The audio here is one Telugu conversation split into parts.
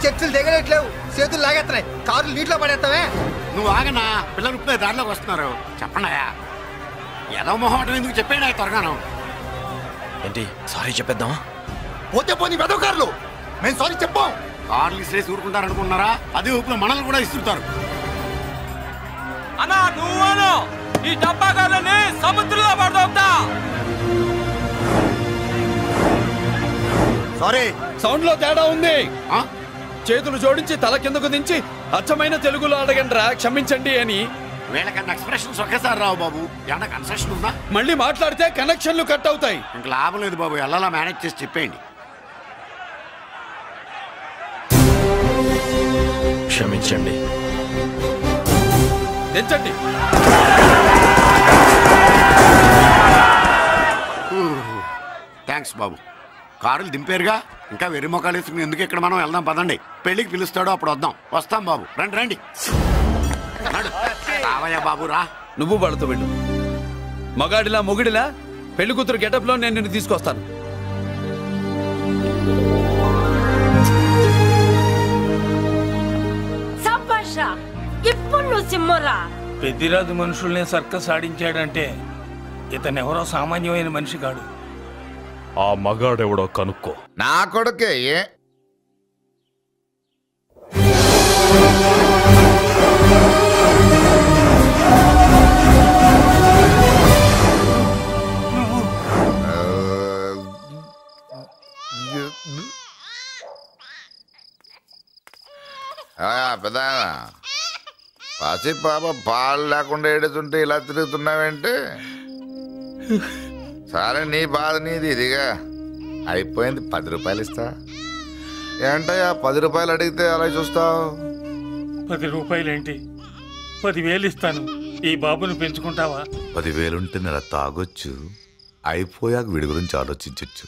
చర్చలు దిగలేట్లేవు, చేతులు లాగేస్తున్నాయి, కార్లు నీటిలో పడేస్తావే. నువ్వు ఆగనా, పిల్లలు ఇప్పుడే దారిలోకి వస్తున్నారు. చెప్పండియా, ఏదో మొహం ఎందుకు చెప్పేనా త్వరగాను. ఏంటి సారీ చెప్పేద్దామా? పోతే పోనీ వెదవ కార్లు, మేము సారీ చెప్పాం. కార్లు ఇసిరేసి ఊరుకుంటారనుకున్నారా? అదే ఊపిలో మనల్ని కూడా ఇస్తుంటారు. అన్నా నువ్వు ఈ డబ్బా కార్లని సముద్రంలో పడతా. సారీ, సౌండ్ లో తేడా ఉంది. చేతులు జోడించి తల కిందకు దించి అచ్చమైన తెలుగులో అడగండిరా క్షమించండి అని. వీళ్ళకన్నా ఎక్స్ప్రెషన్స్ ఒకేసారి రావు బాబు. ఏమన్నా కన్సెషన్ ఉందా? మళ్ళీ మాట్లాడితే కనెక్షన్లు కట్ అవుతాయి. ఇంక లాభం లేదు బాబు, ఎలా మేనేజ్ చేసి చెప్పేయండి. క్షమించండి. తెచ్చండి. థ్యాంక్స్ బాబు. కారులు దింపారుగా, ఇంకా వెర్రి మొక్కలు వేసుకుని ఎందుకు ఇక్కడ మనం వెళ్దాం పదండి. పెళ్లికి పిలుస్తాడో అప్పుడు వద్దాం. వస్తాం బాబు, రండి రండి. రావయ్యా బాబు రా. నువ్వు వాళ్ళతో వెళ్ళు. మగాడిలా మొగుడిలా పెళ్లి కూతురు గెటప్ లో నేను నిన్ను తీసుకొస్తాను. ఇప్పుడు నువ్వు సింహరా. పెద్దిరాజు మనుషుల్ని సర్కస్ ఆడించాడంటే ఇతనెవరో సామాన్యమైన మనిషి కాడు. ఆ మగాడెవడో కనుక్కో. నా కొడుకే. పెద్ద పసి పాప పాలు లేకుండా ఏడుతుంటే ఇలా తిరుగుతున్నావేంటి? సరే నీ బాధ నీది, ఇదిగా అయిపోయింది. 10 రూపాయలు ఇస్తా. ఏంటయ్యా 10 రూపాయలు అడిగితే అలా చూస్తావు? 10 రూపాయలేంటి, 10,000 ఇస్తాను. ఈ బాబుని పెంచుకుంటావా? 10,000 ఉంటే నెల తాగొచ్చు, అయిపోయాక వీడి గురించి ఆలోచించచ్చు.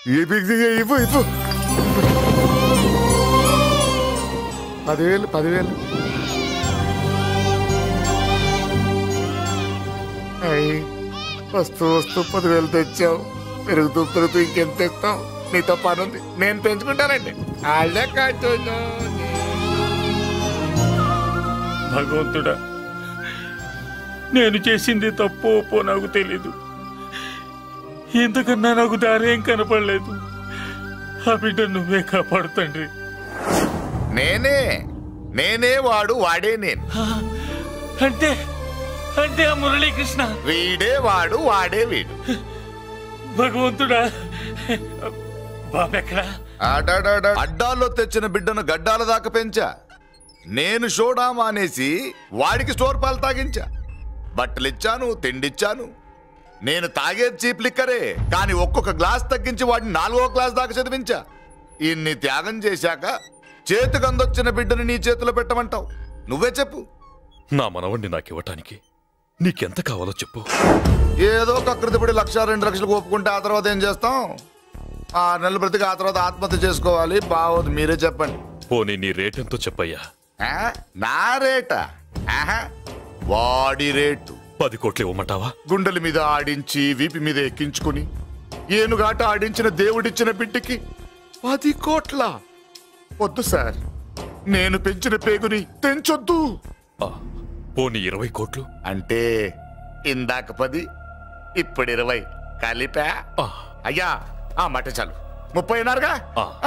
10,000 వస్తూ 10,000 తెచ్చావు. పెరుగుతూ ఇంకెంత ఇస్తావు? నీతో పని ఉంది, నేను పెంచుకుంటానండి. వాళ్ళే కాదు. భగవంతుడా, నేను చేసింది తప్పు ఒప్పో నాకు తెలీదు. ఇంతకన్నా నాకు దారేం కనపడలేదు. ఆ బిడ్డ నువ్వే కాపాడు తండ్రి. నేనే వాడు, వాడే నేను. అంటే అంటే ఆ మురళీకృష్ణ వీడే వాడు, వాడే వీడు. భగవంతుడా, బాబెక్కడా? అడ్డాల్లో తెచ్చిన బిడ్డను గడ్డాల దాకా పెంచా. నేను షోడా మానేసి వాడికి స్టోర్ పాలు తాగించా. బట్టలిచ్చాను, తిండిచ్చాను. నేను తాగేది చీప్ లిక్కరే, కానీ ఒక్కొక్క గ్లాస్ తగ్గించి వాడిని 4వ క్లాస్ దాకా చదివించా. ఇన్ని త్యాగం చేశాక చేతికి అందొచ్చిన బిడ్డను నీ చేతిలో పెట్టమంటావు? నువ్వే చెప్పు. నా మనవణ్ణి నాకివ్వటానికి నీకెంత కావాలో చెప్పు. ఏదో కకృతిపడి 1,00,000 2 లక్షలకు ఒప్పుకుంటే ఆ తర్వాత ఏం చేస్తాం? 6 నెలలు బ్రతికి ఆ తర్వాత ఆత్మహత్య చేసుకోవాలి. బావోదు, మీరే చెప్పండి. పోనీ నీ రేటెంతో చెప్పయ్యా. నా రేటా? వాడి రేటు 10 కోట్లు ఇవ్వమంటావా? గుండెల మీద ఆడించి వీపి మీద ఎక్కించుకుని ఏనుగాట ఆడించిన దేవుడిచ్చిన బిడ్డకి 10 కోట్ల? వద్దు సార్, నేను పెంచిన పేగుని తెంచొద్దు. పోనీ 20 కోట్లు? అంటే ఇందాక 10, ఇప్పుడు 20 కలిపా? అయ్యా ఆ మాట చాలు. 30 అన్నారుగా,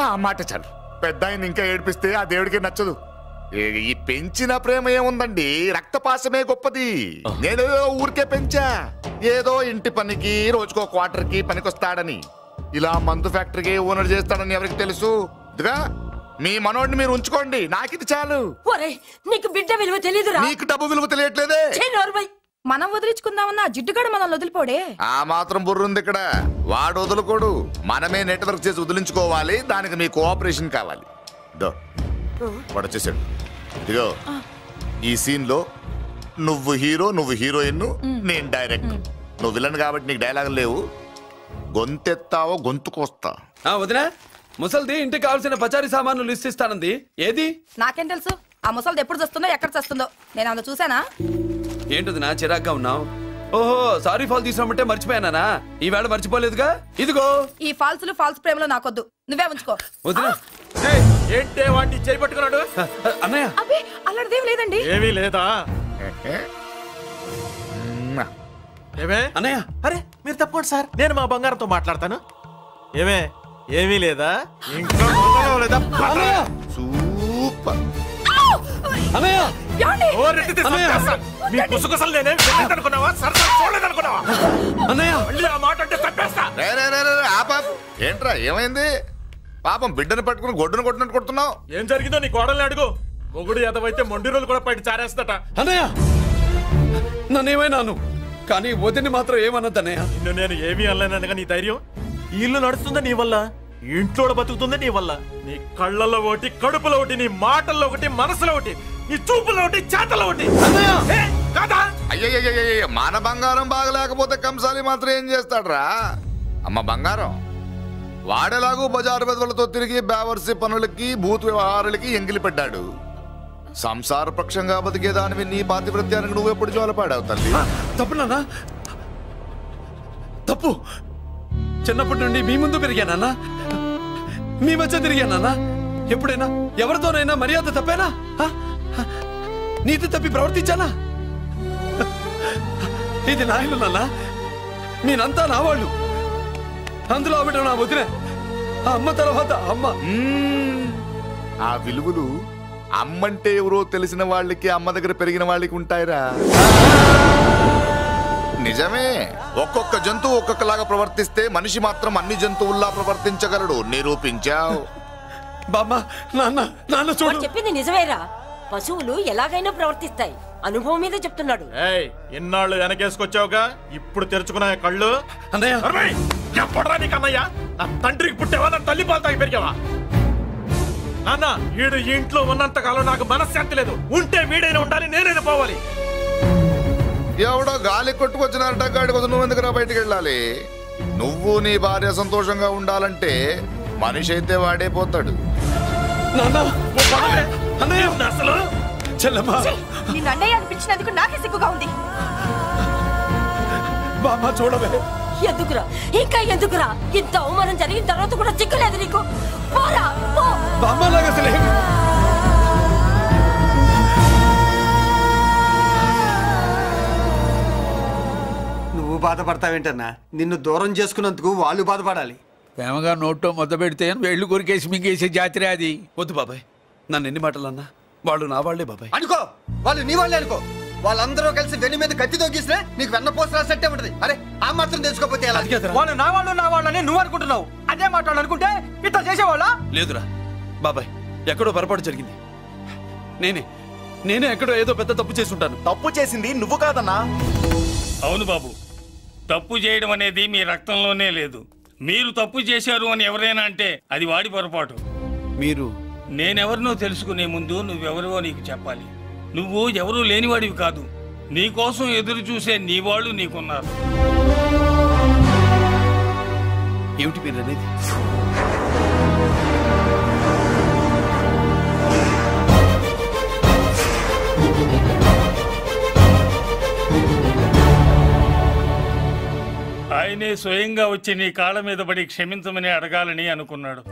ఆ మాట చాలు. పెద్ద ఆయన ఇంకా ఏడిపిస్తే ఆ దేవుడికి నచ్చదు. ఈ పెంచిన ప్రేమ ఏముందండి, రక్తపాసమే గొప్పది. నేనేదో ఊరికే పెంచా, ఏదో ఇంటి పనికి రోజుకో క్వార్టర్కి పనికొస్తాడని. ఇలా మందు ఫ్యాక్టరీకి ఓనర్ చేస్తాడని ఎవరికి తెలుసు? ఇదిగా మీ మనోడిని మీరు ఉంచుకోండి, నాకిది చాలు. నీకు బిడ్డ విలువ తెలియదురా? నీకు డబ్బు విలువ తెలియట్లేదే. మనం వదిలించుకుందామన్నా జిడ్డుగాడు మనం వదిలిపోడే. ఆ మాత్రం బుర్రుంది ఇక్కడ. వాడు వదులుకోడు, మనమే నెట్వర్క్ చేసి వదిలించుకోవాలి. దానికి మీ కోఆపరేషన్ కావాలి. వాడు వచ్చేసాడు. ఇదిగో ఈ సీన్ లో నువ్వు హీరో, నువ్వు హీరోయిన్, నేను డైరెక్టర్. నువ్వు విలన్ కాబట్టి నీకు డైలాగ్ లేవు. గొంతెత్తావో గొంతుకొస్తా. వదినా, ముసల్ది ఇంటికి కావాల్సిన పచారీ సామాన్లు లిస్ట్ ఇస్తానంది. ఏది? నాకేం తెలుసు? ఆ ముసల్ది ఎప్పుడు చస్తుందో ఎక్కడ చస్తుందో నేను అందులో చూసానా? ఏంటది నా చిరాగ్గా ఉన్నావు? ఓహో, సారీ ఫాల్ తీసుకురామంటే మర్చిపోయానా? ఈవేళ మర్చిపోలేదుగా. ఇదిగో ఈ ఫాల్స్ ప్రేమలో నాకొద్దు, నువ్వే ఉంచుకో. వదినా ఏంటే వాడిని చేపట్టుకున్నాడు? అన్నయ్య అబ్బే అలాంటిదేం లేదండి. ఏమీ లేదా? ఏమే అన్నయ్య? అరే మీరు తప్పకుండా సార్, నేను మా బంగారంతో మాట్లాడతాను. ఏమే ఏమీ లేదా? ఇంకా లేదా? సూపర్ అన్నయ్య ఆ మాట అంటే తప్పేస్తా. ఏంట్రా ఏమైంది? పాపం బిడ్డను పట్టుకుని గొడ్డును కొట్టినట్టు కొడుతున్నావు. ఏం జరిగిందో నీ కోడల్ని అడుగు. మొగుడు ఎదవైతే మొండి రోజులు కూడా బయట చారేస్తట. అన్నయ్య నన్నేమైనాను, కానీ వదిని మాత్రం ఏమన్నదన్నయ్య. నిన్ను నేను ఏమీ అనలేనగా నీ ధైర్యం. ఈ ఇల్లు నడుస్తుందా నీ వల్ల, ఇంట్లో బతుకుతుందా నీ వల్ల. నీ కళ్ళల్లో ఒకటి, కడుపులో ఒకటి, నీ మాటల్లో ఒకటి, మనసులో ఒకటి, నీ చూపులో ఒకటి, చేతల్లో ఒకటి. అయ్యయ్యయ్య మన బంగారం బాగలేకపోతే కంసాలి మాత్రం ఏం చేస్తాడ్రా? అమ్మ బంగారం వాడేలాగూ బజారు బెదవులతో తిరిగి బేవర్సి పనులకి భూత్ వ్యవహారాలకి ఎంగిలి పెట్టాడు. సంసార పక్షంగా బతికేదానివి నీ పాతివృత్యానికి నువ్వు ఎప్పుడు జోలపాడావు తల్లి? తప్పు నాన్న, తప్పు. చిన్నప్పటి నుండి మీ ముందు పెరిగానన్నా, మీ మధ్య తిరిగానన్నా. ఎప్పుడైనా ఎవరితోనైనా మర్యాద తప్పేనా? నీతి తప్పి ప్రవర్తించానా? ఇది నా ఇల్లు నాన్న, మీరంతా నా వాళ్ళు. అందులో ఆవిడ నా వదిన, అమ్మ తర్వాత అమ్మ. ఆ విలువలు అమ్మంటే ఎవరో తెలిసిన వాళ్ళకి, అమ్మ దగ్గర పెరిగిన వాళ్ళకి ఉంటాయిరా. నిజమే, ఒక్కొక్క జంతువు ఒక్కొక్కలాగా ప్రవర్తిస్తే మనిషి మాత్రం అన్ని జంతువుల్లా ప్రవర్తించగలడు. నిరూపించావు. బామ్మ, నాన్న, నాన్న చూడు. చెప్పింది నిజమేరా. పశువులు ఎలాగైనా ప్రవర్తిస్తాయి. అనుభవం మీద చెప్తున్నాడు. ఎన్నాళ్ళు వెనకేసుకొచ్చావుగా, ఇప్పుడు తెరుచుకున్నా కళ్ళు. అన్నయ్య నీకన్నయ్య, నా తండ్రికి పుట్టావా, నా తల్లి పాలు తాగి పెరిగావా? నాన్న, వీడు ఇంట్లో ఉన్నంత కాలం నాకు మనశ్శాంతి లేదు. ఉంటే వీడైనా ఉండాలి, నేనైనా పోవాలి. ఎవడో గాలి కొట్టుకొచ్చినారట, గాడి కోసం నువ్వు ఎందుకురా బయటికి వెళ్ళాలి? నువ్వు నీ భార్య సంతోషంగా ఉండాలంటే మనిషి అయితే వాడే పోతాడు. అసలు చెల్లమ్మా, నిన్ను అన్నయ్య అనిపించినందుకు నాకే సిగ్గుగా ఉంది. బామ్మ చూడవే. ఎందుకురా, ఇంకా ఎందుకురా? ఇంత అవమానం జరిగిన తర్వాత కూడా చిక్కలేదు నీకు? పోరా, పో. బామ్మలాగా అసలే నువ్వు బాధపడతావేంటన్నా? నిన్ను దూరం చేసుకున్నందుకు వాళ్ళు బాధపడాలి. ప్రేమగా నోట్లో మొద్ద పెడితే వేళ్ళు కొరికేసి మింగేసే జాతర అది. వద్దు బాబాయ్, నన్ను ఎన్ని మాటలన్నా వాళ్ళు నా వాళ్లే బాబాయ్. అనుకో, వాళ్ళు నీ వాళ్ళే అనుకో. వాళ్ళందరూ కలిసి వెన్ను మీద కత్తి తొగిసినా నీకు వెన్న పోసి రాసట్టే ఉంటది. అరే ఆ మాత్రం తెలుసుకోపోతే ఎలా? వాళ్ళు నా వాళ్ళని నువ్వు అనుకుంటున్నావు. అదే మాట్లాడాలనుకుంటే ఇట్లా చేసేవాళ్ళ? లేదురా బాబాయ్, ఎక్కడో పొరపాటు జరిగింది. నేనే ఎక్కడో ఏదో పెద్ద తప్పు చేసి ఉంటాను. తప్పు చేసింది నువ్వు కాదన్నా. అవును బాబు, తప్పు చేయడం అనేది మీ రక్తంలోనే లేదు. మీరు తప్పు చేశారు అని ఎవరైనా అంటే అది వాడి పొరపాటు. మీరు నేనెవరినో తెలుసుకునే ముందు నువ్వెవరివో నీకు చెప్పాలి. నువ్వు ఎవరూ లేనివాడివి కాదు. నీకోసం ఎదురు చూసే నీ వాళ్ళు నీకున్నారు. ఏమిటి మీరు అనేది? ఆయనే స్వయంగా వచ్చి నీ కాళ్ళ మీద పడి క్షమించమని అడగాలని అనుకున్నాడు.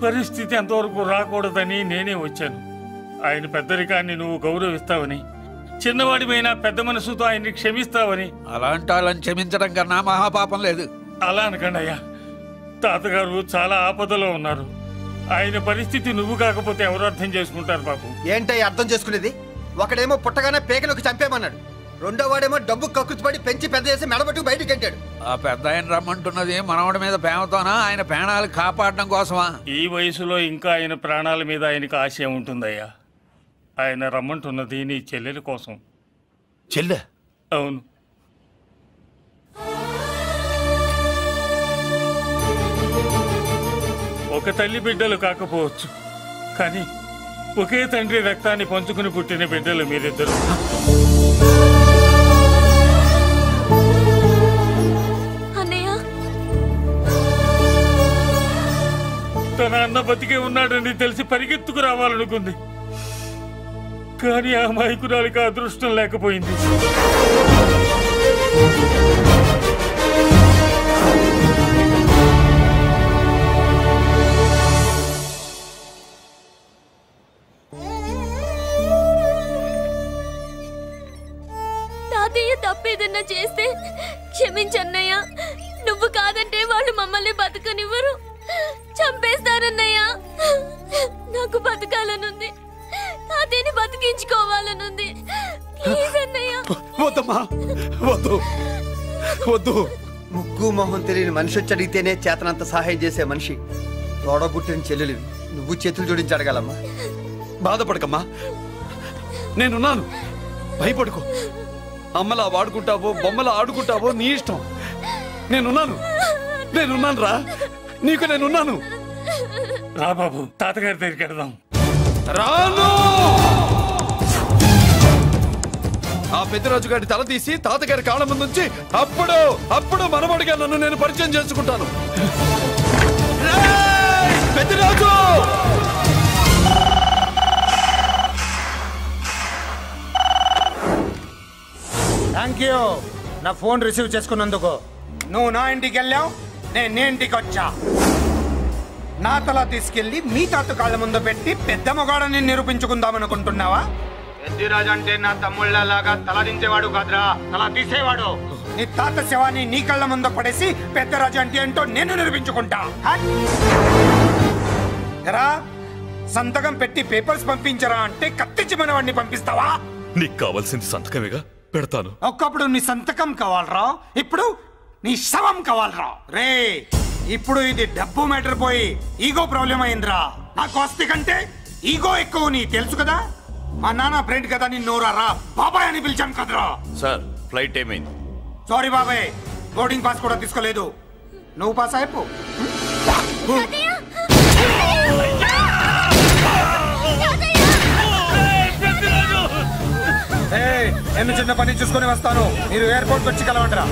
పరిస్థితి అంతవరకు రాకూడదని నేనే వచ్చాను. ఆయన పెద్దరికాన్ని నువ్వు గౌరవిస్తావని, చిన్నవాడిపైనా పెద్ద మనసుతో ఆయన్ని క్షమిస్తావని. అలాంటి వాళ్ళని క్షమించడం కన్నా మహాపాపం లేదు. అలా అనకండి అయ్యా. తాతగారు చాలా ఆపదలో ఉన్నారు. ఆయన పరిస్థితి నువ్వు కాకపోతే ఎవరు అర్థం చేసుకుంటారు బాబు? ఏంటో అర్థం చేసుకునేది? ఒకడేమో పుట్టగానే పేకలోకి చంపేమన్నాడు, రెండో వాడేమో డబ్బు కక్కుతుపడి పెంచి పెద్ద చేసి మెడబట్టు బయటికి గంటాడు. ఆ పెద్ద ఆయన రమ్మంటున్నది మనవడి మీద ప్రేమతోనా, ఆయన ప్రాణాలు కాపాడడం కోసమా? ఈ వయసులో ఇంకా ఆయన ప్రాణాల మీద ఆయనకు ఆశయం ఉంటుందయ్యా. ఆయన రమ్మంటున్నది నీ చెల్లెల కోసం. చెల్లె? అవును. ఒక తల్లి బిడ్డలు కాకపోవచ్చు, కానీ ఒకే తండ్రి రక్తాన్ని పంచుకుని పుట్టిన బిడ్డలు మీరిద్దరు. తన అన్న బతికే ఉన్నాడని తెలిసి పరిగెత్తుకు రావాలనుకుంది, కానీ ఆ మైకురాలికి అదృష్టం లేకపోయింది. తప్పేదన్నా చేస్తే క్షమించన్నయ్య. నువ్వు కాదంటే వాళ్ళు మమ్మల్ని బతకనివ్వరు, చంపేస్తారన్నయ్య. నాకు బతకాలనుంది, తాతయ్యని బతికించుకోవాలనుంది. ప్లీజ్ అన్నయ్య. వద్దమ్మా, వద్దు వద్దు. ముగ్గు మొహం తెలియని మనిషి వచ్చి అడిగితేనే చేతనంత సహాయం చేసే మనిషి తోడబుట్టిన చెల్లెలు నువ్వు చేతులు జోడించి అడగాలమ్మా. బాధపడకమ్మా, నేనున్నాను, భయపడుకో. అమ్మలా వాడుకుంటావో బొమ్మలా ఆడుకుంటావో నీ ఇష్టం. నేనున్నాను రా, నీకు నేనున్నాను. రా బాబు, తాతగారి దగ్గరికి వెళ్దాం. రాను. ఆ పెద్దరాజు గారి తల తీసి తాతగారి కాళ్ళ ముందుంచి అప్పుడు మనవడిగా నన్ను నేను పరిచయం చేసుకుంటాను. పెద్దరాజు! థ్యాంక్ యూ నా ఫోన్ రిసీవ్ చేసుకున్నందుకు. నువ్వు నా ఇంటికి వెళ్ళావు, నేను నీ ఇంటికి వచ్చా. నా తల తీసుకెళ్లి మీ తాత కాళ్ళ ముందు పెట్టి పెద్ద మొగాడని నిరూపించుకుందామనుకుంటున్నావా? పెద్దిరాజు అంటే నా తమ్ముళ్ళలాగా తల దించేవాడు కాదురా, తల తీసేవాడు. నీ తాత శవాన్ని నీ కళ్ళ ముందు పడేసి పెద్దరాజు అంటే ఏంటో నేను నిరూపించుకుంటా. ఎరా, సంతకం పెట్టి పేపర్స్ పంపించరా అంటే కత్తించి మనవాడిని పంపిస్తావా? నీకు కావాల్సింది సంతకమేగా, పెడతాను. ఒకప్పుడు నీ సంతకం కావాలరా, ఇప్పుడు నీ శవం కావాలరా. రే, ఇప్పుడు ఇది డబ్బు మ్యాటర్ పోయి ఈగో ప్రాబ్లం అయిందిరా. నాకు ఆస్తి కంటే ఈగో ఎక్కువ, నీ తెలుసు కదా. మా నాన్న ఫ్రెండ్ కదా, నిన్ను రా బాబాయ్ అని పిలిచాను కదరా. సార్, ఫ్లైట్ ఏమైంది? సారీ బాబాయ్, బోర్డింగ్ పాస్ కూడా తీసుకోలేదు. నువ్వు పాస్ అయిపో. నేను చిన్న పని చూసుకొని వస్తాను, మీరు ఎయిర్పోర్ట్ వచ్చి కలవండిరా.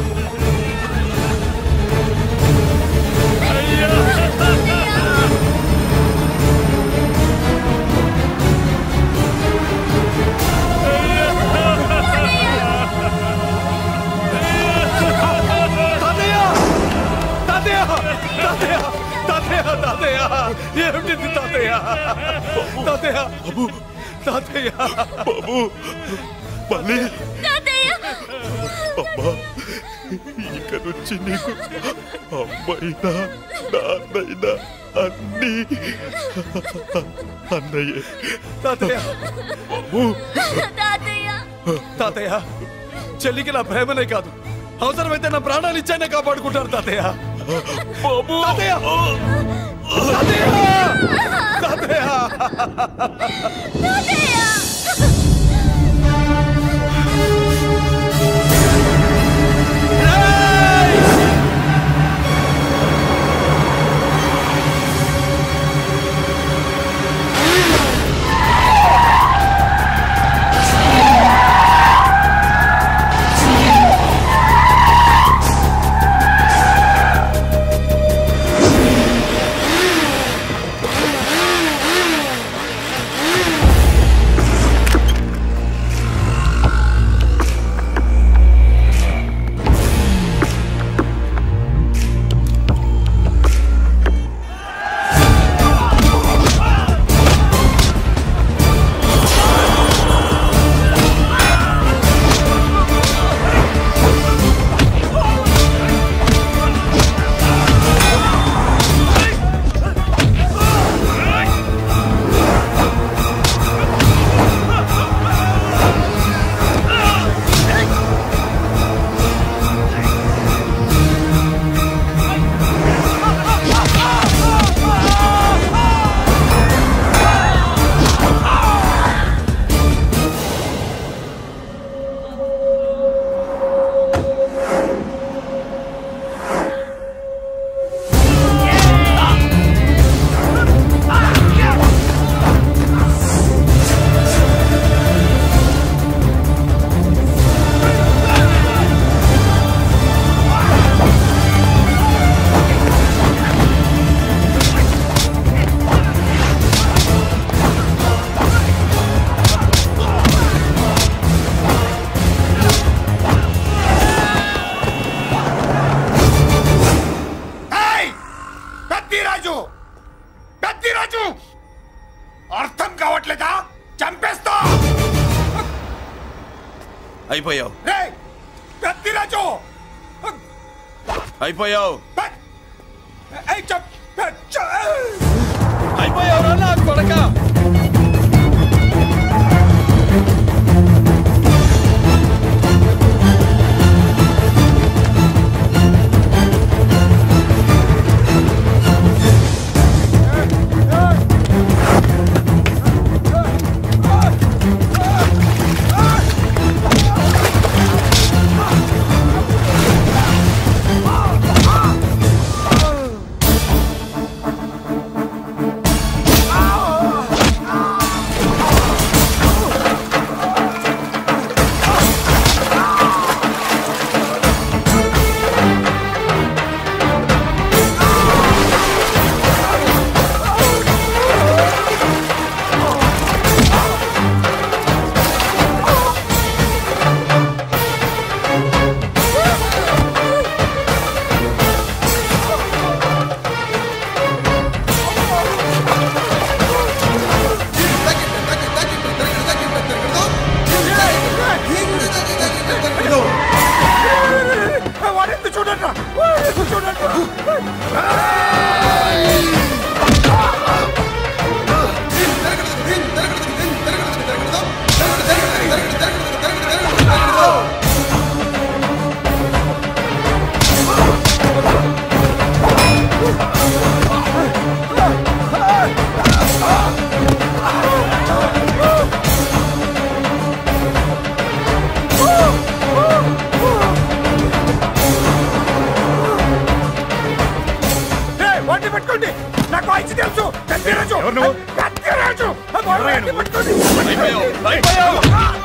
ఏమిటి తాతయ్య? తాతయ్య తాతయ్య బాబు, అమ్మా, ఇక నుంచి నీకు అమ్మైనా నాన్నైనా అన్నీ అన్నయ్యే. తాతయ్య బాబు, తాతయ్య చెల్లికి నా ప్రేమనే కాదు, అవసరమైతే నా ప్రాణాలు ఇచ్చానే కాపాడుకుంటారు తాతయ్య. బాబు, తాతయ్య తాతయ్య అయిపోయావు. కత్తిరాజు అయిపోయావు అయిపోయావురా నా కొడక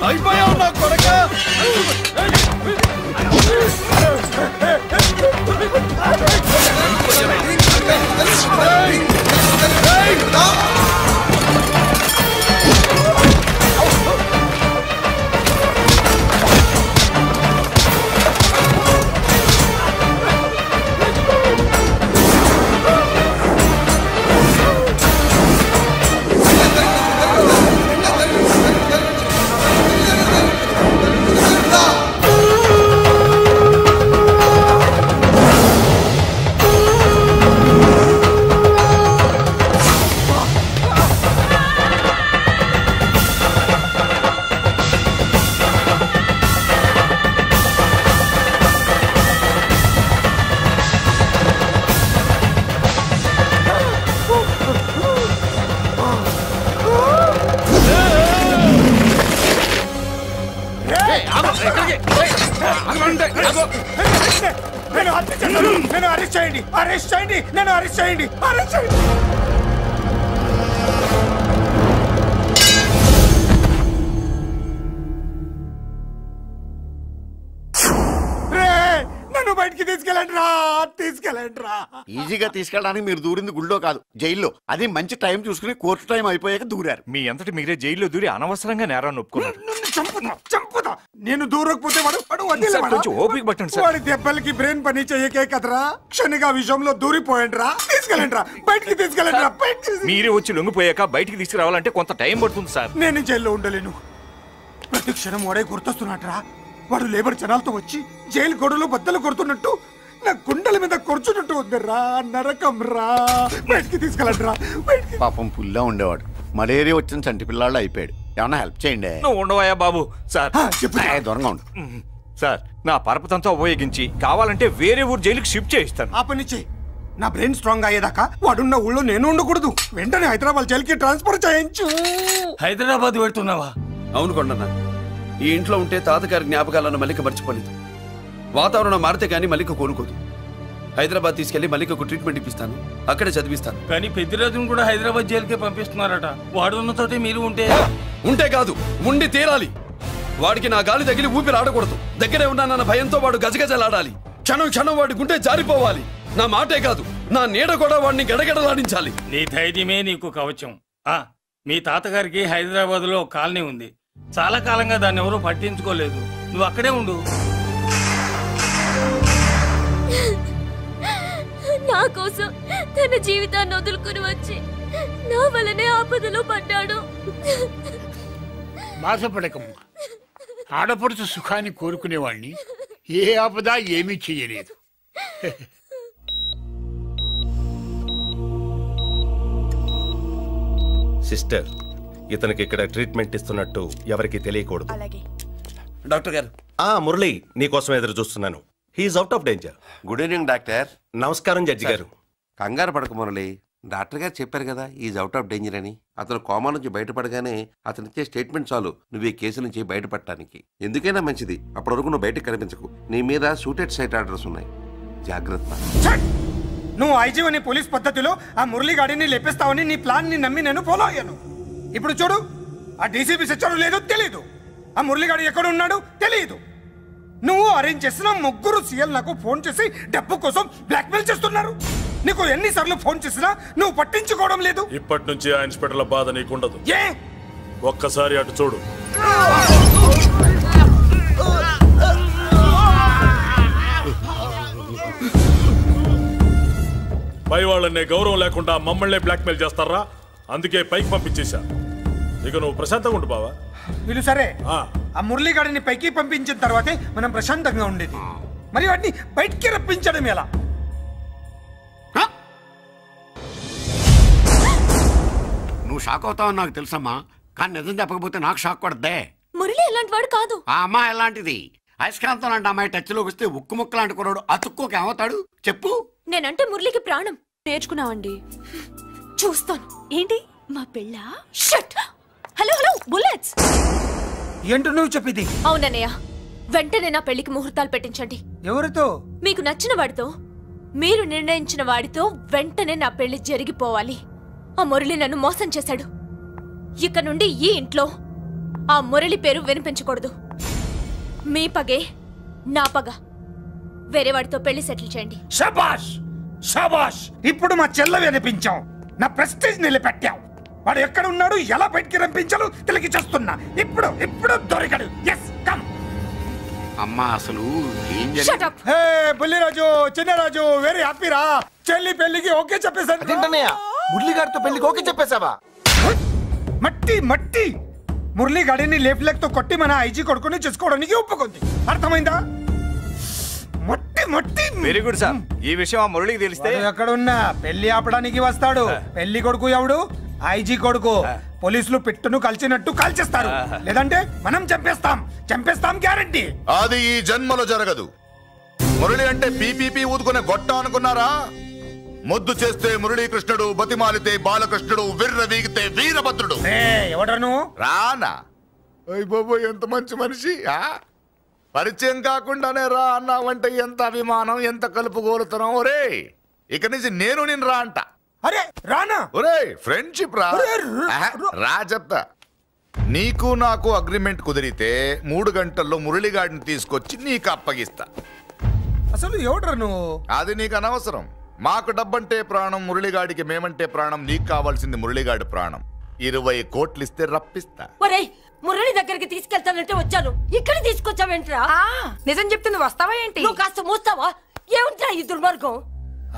అయిపోయావు నా కొడక నన్ను అరెస్ట్ చేయండి అరెస్ట్ చేయండి నన్ను అరెస్ట్ చేయండి అరెస్ట్ చేయండి నన్ను బయటికి తీసుకెళ్ళండి రా తీసుకెళ్ళండి రా ఈజీగా తీసుకెళ్ళడానికి మీరు దూరింది గుళ్ళో కాదు జైల్లో. అది మంచి టైం చూసుకుని కోర్టు టైం అయిపోయాక దూరారు. మీ అంతటి మీరే జైల్లో దూరి అనవసరంగా నేరాన్ని ఒప్పుకున్నారు. చంపుతా నేను దూరకపోతే ఓపిక పట్టండి సార్. వాడి దెబ్బలకి బ్రెయిన్ పని చెయ్యకే కదరా క్షణిగా విషయంలో దూరిపోయండి రా తీసుకెళ్ళండి రా బయటికి తీసుకెళ్ళండి రా మీరే వచ్చి లొంగిపోయాక బయటికి తీసుకురావాలంటే కొంత టైం పడుతుంది సార్. నేను జైల్లో ఉండలేను. ప్రతి క్షణం వాడే గుర్తొస్తున్నట్రా. వాడు లేబర్ జనాలతో వచ్చి జైలు గొడవలు బద్దలు కొడుతున్నట్టు నా గుండెల మీద కొడుచున్నట్టు ఉందిరా నరకం రా బయటికి తీసుకెళ్ళండి రా. పాపం పుల్లా ఉండేవాడు. మలేరియా వచ్చిన చంటి పిల్లాళ్ళు అయిపోయాడు. ఏమన్నా హెల్ప్ చేయండి. నువ్వు ఉండవయ్యా బాబు. సార్ దూరంగా ఉండు సార్. నా పరపతంతో ఉపయోగించి కావాలంటే వేరే ఊరు జైలుకి షిఫ్ట్ చేయిస్తాను. ఆ పని చెయ్యి. నా బ్రెయిన్ స్ట్రాంగ్ అయ్యేదాకా వాడున్న ఊళ్ళో నేను ఉండకూడదు. వెంటనే హైదరాబాద్ జైలుకి ట్రాన్స్ఫర్ చేయించు. హైదరాబాద్ పెడుతున్నావా? అవును కొండన్న. ఈ ఇంట్లో ఉంటే తాతగారి జ్ఞాపకాలను మల్లిక మర్చిపోలేదు. వాతావరణం మారితే గానీ మల్లిక కోలుకోదు. హైదరాబాద్ తీసుకెళ్లి మల్లికకు ట్రీట్మెంట్ ఇప్పిస్తాను. అక్కడే చదివిస్తాను. కానీ పెద్దిరాజును కూడా హైదరాబాద్ జైలుకే పంపిస్తున్నారట. వాడు ఉన్న తోటే మీరు ఉంటే కాదు ఉండి తీరాలి. వాడికి నా గాలి తగిలి ఊపిరి ఆడకూడదు. దగ్గరే ఉన్నానన్న భయంతో వాడు గజగజలాడాలి. క్షణం క్షణం వాడి గుండె జారిపోవాలి. నా మాటే కాదు నా నీడ కూడా వాడిని గడగడలాడించాలి. నీ ధైర్యమే నీకు కవచం. మీ తాతగారికి హైదరాబాద్ లో కాలనీ ఉంది. చాలా కాలంగా దాన్ని ఎవరూ పట్టించుకోలేదు. నువ్వు అక్కడే ఉండు. నా కోసం తన జీవితాన్ని వదులుకుని వచ్చి నా వల్లనే ఆపదలో పడ్డాడు. బాధపడకమ్మా. ఆడపడుచు సుఖాన్ని కోరుకునేవాణ్ణి ఏ ఆపద ఏమీ చెయ్యలేదు. సిస్టర్, ఇతనికి ఇక్కడ ట్రీట్మెంట్ ఇస్తున్నట్టు ఎవరికి తెలియకూడదు. డాక్టర్ గారు. మురళి, నీకోసం ఎదురు చూస్తున్నాను. He is out of danger. Good evening doctor. నమస్కారం జడ్జి గారు. కంగారు పడక మురళి, డాక్టర్ గారు చెప్పారు కదా ఈజ్ అవుట్ ఆఫ్ డేంజర్ అని. అతను కోమా నుంచి బయటపడగానే అతను ఇచ్చే స్టేట్మెంట్ చాలు నువ్వు ఈ కేసు నుంచి బయటపడటానికి. ఎందుకైనా మంచిది, అప్పటి వరకు నువ్వు బయటకు కనిపించకు. నీ మీద షూటెడ్ సైట్ ఆర్డర్స్ ఉన్నాయి, జాగ్రత్త. నువ్వు ఐజీవని పోలీస్ పద్ధతిలో ఆ మురళి గాడిని లేపిస్తావని నీ ప్లాన్ ని నమ్మి నేను ఫాలో అయ్యాను. ఇప్పుడు చూడు, ఆ డీసీపీ సచ్చాడు లేదో తెలియదు, ఆ మురళి గాడి ఎక్కడ ఉన్నాడు తెలియదు. నువ్వు అరేంజ్ చేసిన ముగ్గురు సీఎల్ నాకు ఫోన్ చేసి డబ్బు కోసం బ్లాక్మెయిల్ చేస్తున్నారు. నీకు ఎన్నిసార్లు ఫోన్ చేసినా నువ్వు పట్టించుకోవడం లేదు. ఇప్పటి నుంచి ఆ ఇన్స్పెక్టర్ల బాధ నీకుండదు. ఏ ఒక్కసారి అటు చూడు. పై వాళ్ళనే గౌరవం లేకుండా మమ్మల్ని బ్లాక్మెయిల్ చేస్తారా? అందుకే పైకి పంపించేశా. ఇక నువ్వు ప్రశాంతంగా ఉండు బావా. వీళ్ళు సరే, ఆ మురళి గాడిని పైకి పంపించిన తర్వాతే మనం ప్రశాంతంగా ఉండేది. మరి వాటిని బయటికి రప్పించడం ఎలా? నువ్వు షాక్ అవుతావని నాకు తెలుసమ్మా, కానీ నిజం చెప్పకపోతే నాకు షాక్ కొడద్దే. మురళి ఎలాంటి వాడు కాదు. ఆ అమ్మాయి ఎలాంటిది? అయస్కాంతం లాంటి అమ్మాయి టచ్ లోకి వస్తే ఉక్కు ముక్క లాంటి కుర్రాడు అతుక్కోకి ఏమవుతాడు చెప్పు. నేనంటే మురళికి ప్రాణం. నేర్చుకున్నావండి, చూస్తాను. ఏంటి మా పెళ్ళ? షట్. Hello hello bullets. ఏంటో నువ్వు చెప్పింది? అవునన్నయ్య, వెంటనే నా పెళ్లికి ముహూర్తాలు పెట్టించండి. ఎవరితో? మీకు నచ్చిన వాడితో, మీరు నిర్ణయించిన వాడితో వెంటనే నా పెళ్లి జరిగిపోవాలి. ఆ మురళి నన్ను మోసం చేశాడు. ఇక నుండి ఈ ఇంట్లో ఆ మురళి పేరు వినిపించకూడదు. మీ పగే నా పగ. వేరే వాడితో పెళ్లి సెటిల్ చేయండి. శబాష్ శబాష్, ఇప్పుడు మా చెల్ల వినిపించాం, నా ప్రెస్టేజ్ నిలబెట్టావు. వాడు ఎక్కడ ఉన్నాడు, ఎలా బయటికి రంపించాలో తెలికి చేస్తున్నా. ఇప్పుడు ఇప్పుడు దొరికాడు. Yes come. అమ్మా అసలు ఏం shut up. Hey Bulliraju, Chinnaraju, very happy రా. చెల్లి పెళ్లికి ఓకే చెప్పేశాను. మురళి గారితో పెళ్లికి ఓకే చెప్పేశావా? మట్టి మట్టి. మురళి గాడిని లేఫ్ లెగ్ తో కొట్టి మన ఐజీ కొడుకుని చేసుకోవడానికి ఒప్పుకుంది. అర్థమైందా? మట్టి మట్టి. Very good sir. ఈ విషయం ఆ మురళికి తెలిస్తే ఎక్కడ ఉన్నా పెళ్లి ఆపడానికి వస్తాడు. పెళ్లి కొడుకు ఎవడు? ఐజీ కొడుకు. పోలీసులు పిట్టును కలిసినట్టు కాల్చేస్తారు, లేదంటే మనం చంపేస్తాం. చంపేస్తాం గ్యారంటీ. అది ఈ జన్మలో జరగదు. మురళి అంటే పీపీపీ ఊదుకునే గొట్ట అనుకున్నారా? ముద్దు చేస్తే మురళీకృష్ణుడు, బతిమాలితే బాలకృష్ణుడు, విర్ర వీగితే వీరభద్రుడు. ఎవడను? రానా? అయ్య బాబు, ఎంత మంచి మనిషి. పరిచయం కాకుండానే రా అన్నావంటే ఎంత అభిమానం, ఎంత కలుపుగోలుతున్నాం. ఒరే, ఇక నుంచి నేను నిన్ను రా అంట. అరే రానా? ఒరే, ఫ్రెండ్షిప్ రా. రా చెప్తా. నీకు నాకు అగ్రిమెంట్ కుదిరితే 3 గంటల్లో మురళిగాడిని తీసుకొచ్చి నీకు అప్పగిస్తా. అసలు ఎవడరా నువ్వు? అది నీకు అనవసరం. మాకు డబ్బంటే ప్రాణం, మురళిగాడికి మేమంటే ప్రాణం. నీకు కావాల్సింది మురళిగాడి ప్రాణం. 20 కోట్లు ఇస్తే రప్పిస్తా. ఒరేయ్, మురళి దగ్గరికి తీసుకెళ్తానంటే వచ్చాను, ఇక్కడ తీసుకొచ్చావేంట్రా? నిజం చెప్తే నువ్వు వస్తావా ఏంటి? నువ్వు కాస్త మూస్తావా? ఏమిట్రా ఈ దుర్మార్గం?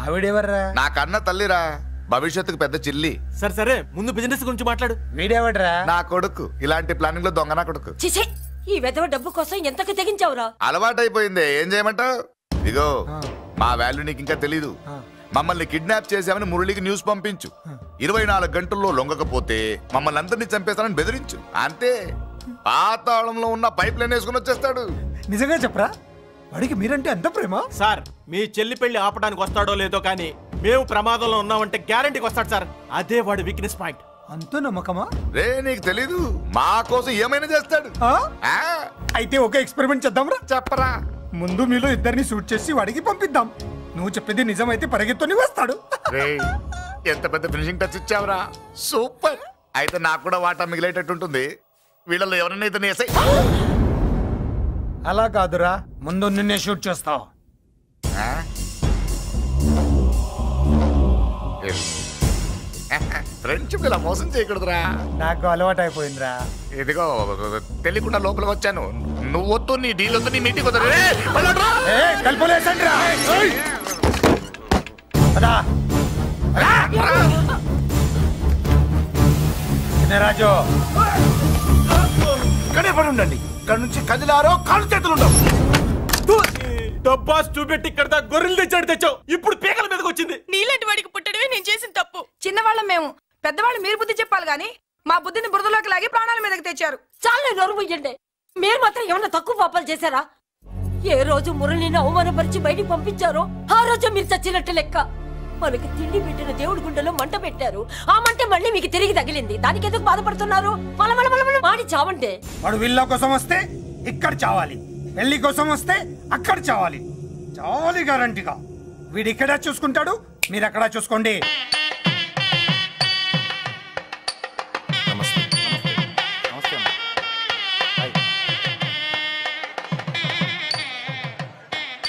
ఆవిడెవర్రా? నా కన్న తల్లిరా, భవిష్యత్తుకు పెద్ద చిల్లి. సరే సరే, ముందు బిజినెస్ గురించి మాట్లాడు. వీడేవడ్రా? నా కొడుకు. ఇలాంటి ప్లానింగ్ లో దొంగ నా కొడుకు. చిసే, ఈ వెధవ డబ్బు కోసం ఎంతకు తెగించావురా? అలవాటైపోయింది, ఏం చేయమంటావు? ఇగో, మా వాల్యూ నీకు ఇంకా తెలీదు. మమ్మల్ని కిడ్నాప్ చేసామని మురళికి న్యూస్ పంపించు. 24 గంటల్లో లొంగకపోతే మమ్మల్ని అందరినీ చంపేస్తానని బెదిరించు. అంతే. పాతాళంలో ఉన్న పైప్ లైన్ వేసుకుని వచ్చేస్తాడు. నిజంగా చెప్పరా? వాడికి మీరంటే ఎంత ప్రేమ? సార్, మీ చెల్లి పెళ్లి ఆపడానికి వస్తాడో లేదో కానీ మేము ప్రమాదంలో ఉన్నామంటే గ్యారంటీకి వస్తాడు సార్. అదే వాడి వీక్నెస్ పాయింట్. అంత నమ్మకమా? రే, నీకు తెలీదు. మా కోసం ఏమైనా చేస్తాడు. అయితే ఒక ఎక్స్పెరిమెంట్ చేద్దాంరా. చెప్పరా. ముందు మీలో ఇద్దరిని షూట్ చేసి వాడికి పంపిద్దాం. నువ్వు చెప్పేది నిజమైతే పరిగెత్తుని వస్తాడు. ఎంత పెద్ద ఫినిషింగ్ టచ్ ఇచ్చావురా. సూపర్. అయితే నాకు కూడా వాటా మిగిలేటట్టు ఉంటుంది. వీళ్ళలో ఎవరైనా ఇతను వేసాయి. అలా కాదురా, ముందు నిన్నే షూట్ చేస్తావు. ఫ్రెండ్షిప్ ఇలా మోసం చేయకూడదురా. నాకు అలవాటు అయిపోయిందిరా. ఇదిగో, తెలియకుండా లోపలికి వచ్చాను. నువ్వు వద్దు, నీ డీల్ వద్దు, నీ మీటింగ్ వద్దు. రాజు, ఇక్కడే పడి ఉండండి. ఇక్కడ నుంచి కదిలారో కాళ్ళు చేతులు ఉండవు. డబ్బాస్ చూపెట్టి ఇక్కడ దాకా గొర్రెలు తెచ్చావు ఇప్పుడు పీకల మీదకి వచ్చింది. నీలాంటి వాడికి పుట్టడమే నేను చేసిన తప్పు. చిన్నవాళ్ళం మేము, పెద్దవాళ్ళు మీరు బుద్ధి చెప్పాలి గాని మా బుద్ధిని బురదలోకి లాగి ప్రాణాల మీదకి తెచ్చారు. చాలా నోరు ముయ్యండి. మీరు మాత్రం ఏమన్నా తక్కువ పాపాలు చేశారా? ఏ రోజు మురళిని అవమానపరిచి బయటికి పంపించారో ఆ రోజు మీరు చచ్చినట్టు లెక్క. మనకి తిండి పెట్టిన దేవుడి గుండెలో మంట పెట్టారు. ఆ మంట మళ్ళీ మీకు తిరిగి తగిలింది. దానికి ఎందుకు బాధపడుతున్నారు? మాడి చావంటే వాడు విల్లా కోసం వస్తే ఇక్కడ చావాలి, పెళ్లి కోసం వస్తే అక్కడ చావాలి. చావాలి గ్యారంటీగా. వీడు ఇక్కడ చూసుకుంటాడు, మీరు అక్కడ చూసుకోండి.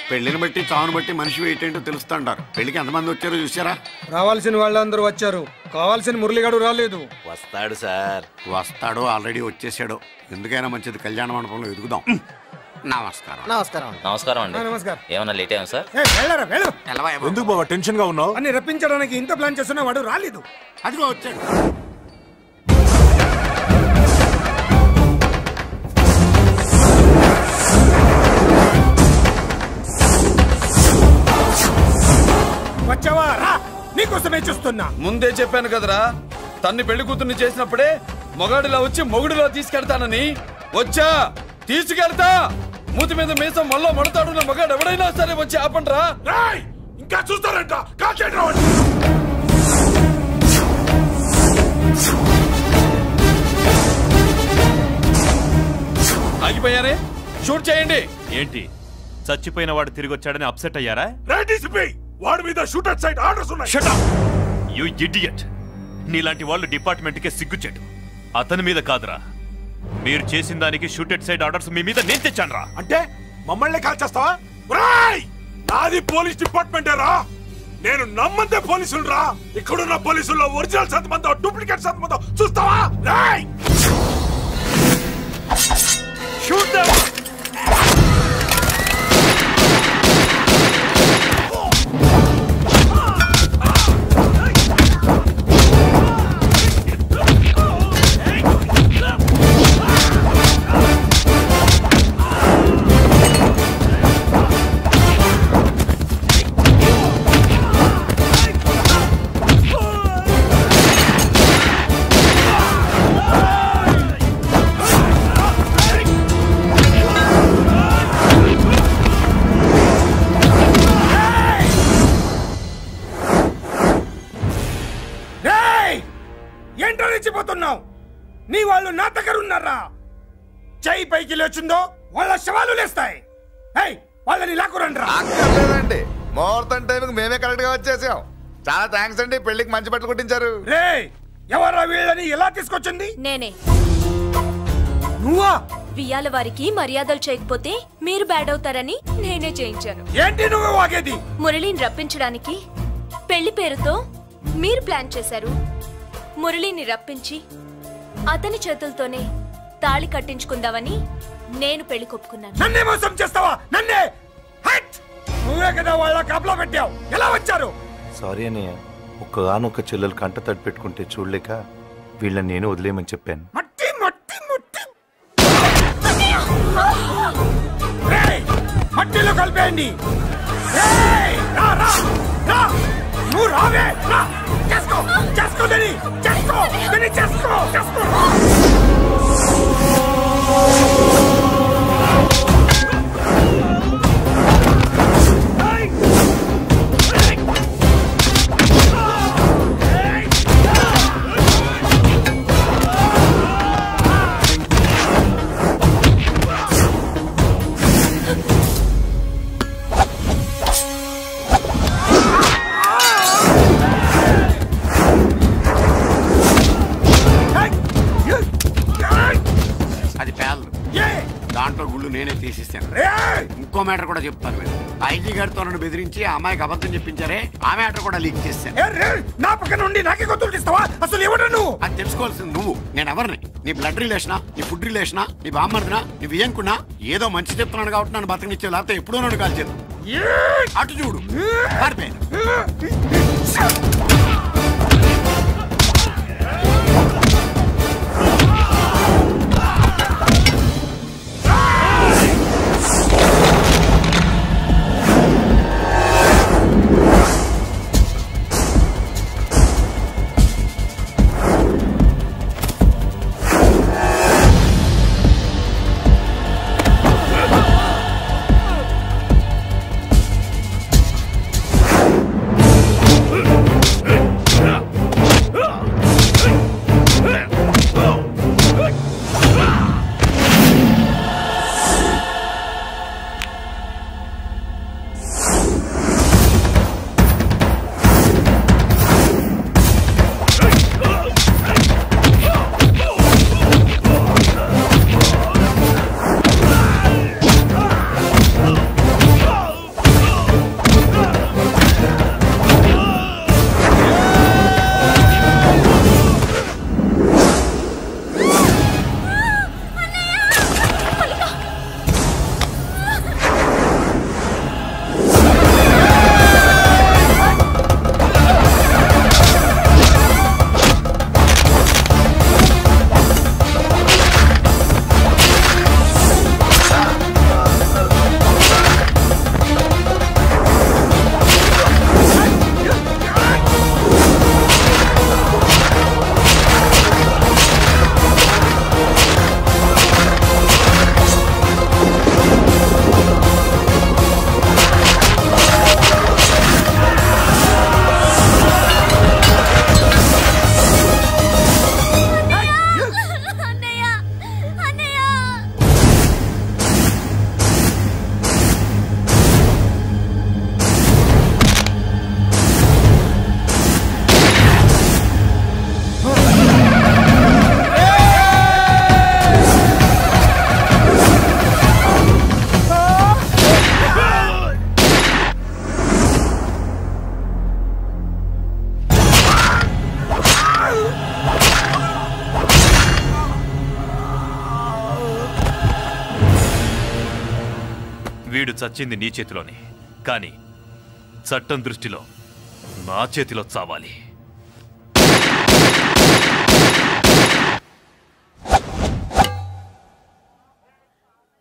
పెళ్లిని బట్టి చావును బట్టి మనిషి ఏంటంటో తెలుస్తుంటారు. పెళ్లికి ఎంతమంది వచ్చారో చూసారా? రావాల్సిన వాళ్ళందరూ వచ్చారు, కావాల్సిన మురళిగాడు రాలేదు. వస్తాడు సార్, వస్తాడు. ఆల్రెడీ వచ్చేసాడు. ఎందుకైనా మంచిది కళ్యాణ మండపంలో ఎదుగుదాం. నమస్కారం. నమస్కారం. నమస్కారం అండి. నమస్కారం. ఏమన్నా లేట్ అయ్యాం సార్? ఎందుకు బాబా టెన్షన్ గా ఉన్నావు? అన్ని రప్పించడానికి ఇంత ప్లాన్ చేస్తున్నా వాడు రాలేదు. అదిగో వచ్చాడు. వచ్చావా? రా, నీకోసమే చూస్తున్నా. ముందే చెప్పాను కదరా, తన్ని పెళ్లి కూతుర్ని చేసినప్పుడే మొగాడిలా వచ్చి మొగుడిలో తీసుకెళ్తానని. వచ్చా, తీసుకెళ్తా. మూతి మీద మీసం మళ్ళా మడతాడున్న మగాడు ఎవడైనా సరే వచ్చి ఆపండ్రా. ఇంకా చూస్తారంట. ఆగిపోయారే, షూట్ చేయండి. ఏంటి చచ్చిపోయిన వాడు తిరిగి వచ్చాడని అప్సెట్ అయ్యారా? వాడి మీద షూటర్ సైడ్ ఆర్డర్స్ ఉన్నాయి. Shut up you idiot. నీలాంటి వాళ్ళు డిపార్ట్మెంట్ కే సిగ్గుచెట్టు. అతని మీద కాదురా, మీరు చేసిన దానికి షూటెడ్ సైడ్ ఆర్డర్స్ మీ మీద నేను తెచ్చానురా. అంటే మమ్మల్ని కాల్ చేస్తావా? నాది పోలీస్ డిపార్ట్మెంట్ రా. నేను నమ్మందే పోలీసులు రా. ఇక్కడున్న పోలీసుల్లో ఒరిజినల్ సత్మంతో డూప్లికేట్ సత్మంతో చూస్తావా? Shoot them. నీ వాళ్ళు నా దగ్గర ఉన్నారా? చెయ్యి పైకి లేచుందో వాళ్ళ శవాలు లేస్తాయి. వాళ్ళని లాక్కురండి. అక్కర్లేదండి, ముహూర్తం టైంకి మేమే కరెక్ట్ గా వచ్చేసాం. చాలా థ్యాంక్స్ అండి. పెళ్లికి మంచి బట్టలు కుట్టించారు. రే, ఎవరా వీళ్ళని ఎలా తీసుకొచ్చింది? నేనే. నువ్వా? వియ్యాల వారికి మర్యాదలు చేయకపోతే మీరు బ్యాడ్ అవుతారని నేనే చేయించాను. ఏంటి నువ్వు వాగేది? మురళిని రప్పించడానికి పెళ్లి పేరుతో మీరు ప్లాన్ చేశారు. మురళిని రప్పించి అతని చేతులతోనే తాళి కట్టించుకుందామని నేను పెళ్లి కొప్పుకున్నాను. నన్నే మోసం చేస్తావా? నన్నే? నువ్వే కదా వాళ్ళ కాపలా పెట్టావు. ఎలా వచ్చారు? సారీ అన్నయ్య, ఒక్కగానొక్క చెల్లెలు కంట తడి పెట్టుకుంటే చూడలేక వీళ్ళని నేను వదిలేయమని చెప్పాను. మట్టి మట్టి మట్టి మట్టిలో కలిపేయండి. నువ్వు రావే. చేసుకో చేసుకో దని చేసుకో దని చేసుకో చేసుకో. దాంట్లో గుళ్ళు నేనే తీసిస్తాను. ఇంకో మ్యాటర్ కూడా చెప్తాను. మీరు ఐజీ గారితో నన్ను బెదిరించి ఆ అమ్మాయికి అబద్ధం చెప్పించారే, ఆ మ్యాటర్ కూడా లీక్ చేస్తాను. నా పక్కన నుండి నాకే గొంతులు ఇస్తావా? అసలు ఎవరు నువ్వు? అది తెలుసుకోవాల్సింది నువ్వు. నేను ఎవరిని? నీ బ్లడ్ రిలేషనా, నీ ఫుడ్ రిలేషనా, నీ బామ్మర్దినా, నీ వియ్యంకున్నా? ఏదో మంచి చెప్తున్నాను కాబట్టి నన్ను బతకనిచ్చే, లేకపోతే ఎప్పుడో నన్ను కాల్చేది. అటు చూడు. వీడు చచ్చింది నీ చేతిలోనే, కానీ చట్టం దృష్టిలో నా చేతిలో చావాలి.